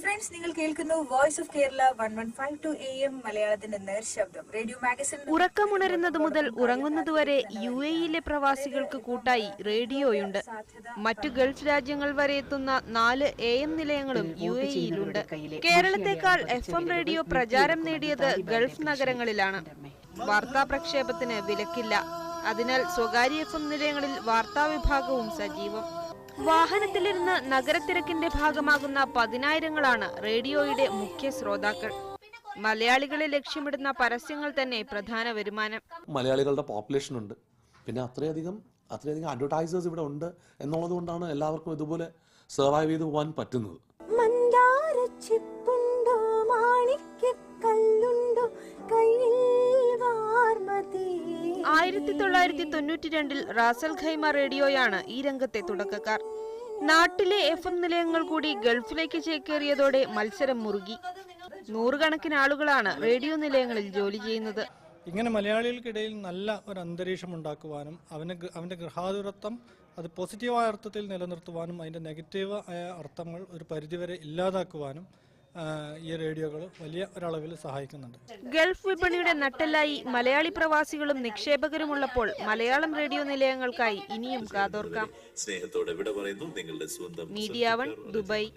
Friends, നിങ്ങൾ കേൾക്കുന്നു voice of Kerala 115 AM മലയാളത്തിന്റെ നേർശബ്ദം റേഡിയോ മാഗസിൻ. ഉറക്കമുണരുന്നത് മുതൽ ഉറങ്ങുന്നതുവരെ UAE-യിലെ പ്രവാസികൾക്ക് കൂട്ടായി റേഡിയോയുണ്ട്. മറ്റു ഗൾഫ് രാജ്യങ്ങൾ വരെ എത്തുന്ന 4 AM നിലയങ്ങളും UAE-യിലുണ്ട്. കേരളത്തെക്കാൾ FM റേഡിയോ പ്രചാരം നേടിയത് ഗൾഫ് നഗരങ്ങളിലാണ്. വാർത്താ പ്രക്ഷേപത്തിന് വിലക്കില്ല. അതിനാൽ സ്വകാര്യ FM നിലയങ്ങളിൽ വാർത്താ വിഭാഗവും സജീവം. വാഹനത്തിലിരുന്ന് നഗരത്തിരക്കിന്റെ ഭാഗമാകുന്ന പതിനായിരങ്ങളാണ് റേഡിയോയുടെ മുഖ്യ ശ്രോതാക്കൾ. മലയാളികളെ ലക്ഷ്യമിടുന്ന പരസ്യങ്ങൾ തന്നെ പ്രധാന വരുമാനം. മലയാളികളുടെ പോപ്പുലേഷൻ ഉണ്ട്, പിന്നെ അത്രയധികം അഡ്വർടൈസേഴ്സ് ഇവിടെ ഉണ്ട് എന്നുള്ളത് കൊണ്ടാണ് എല്ലാവർക്കും ഇതുപോലെ സർവൈവ് ചെയ്ത് പോകാൻ പറ്റുന്നത്. 1992 റാസൽ ഖൈമ റേഡിയോയാണ് ഈ രംഗത്തെ തുടക്കക്കാർ. നാട്ടിലെ FM നിലയങ്ങൾ കൂടി ഗൾഫിലേക്ക് ചേക്കേറിയതോടെ മത്സരം മുറുകി. നൂറുകണക്കിന് ആളുകളാണ് റേഡിയോ നിലയങ്ങളിൽ ജോലി ചെയ്യുന്നത്. ഇങ്ങനെ മലയാളികൾക്കിടയിൽ നല്ല ഒരു അന്തരീക്ഷം ഉണ്ടാക്കുവാനും അവന്റെ ഗൃഹാതുരത്വം അത് പോസിറ്റീവായ അർത്ഥത്തിൽ നിലനിർത്തുവാനും അതിന്റെ നെഗറ്റീവ് ആയ അർത്ഥങ്ങൾ ഒരു പരിധിവരെ ഇല്ലാതാക്കുവാനും ഈ റേഡിയോകൾ വലിയ ഒരളവിൽ സഹായിക്കുന്നുണ്ട്. ഗൾഫ് വിപണിയുടെ നട്ടെല്ലായി മലയാളി പ്രവാസികളും നിക്ഷേപകരുമുള്ളപ്പോൾ മലയാളം റേഡിയോ നിലയങ്ങൾക്കായി ഇനിയും കാതോർക്കാം. സ്നേഹത്തോടെ വിട പറയുന്നു നിങ്ങളുടെ സ്വന്തം മീഡിയ 1 ദുബായ്.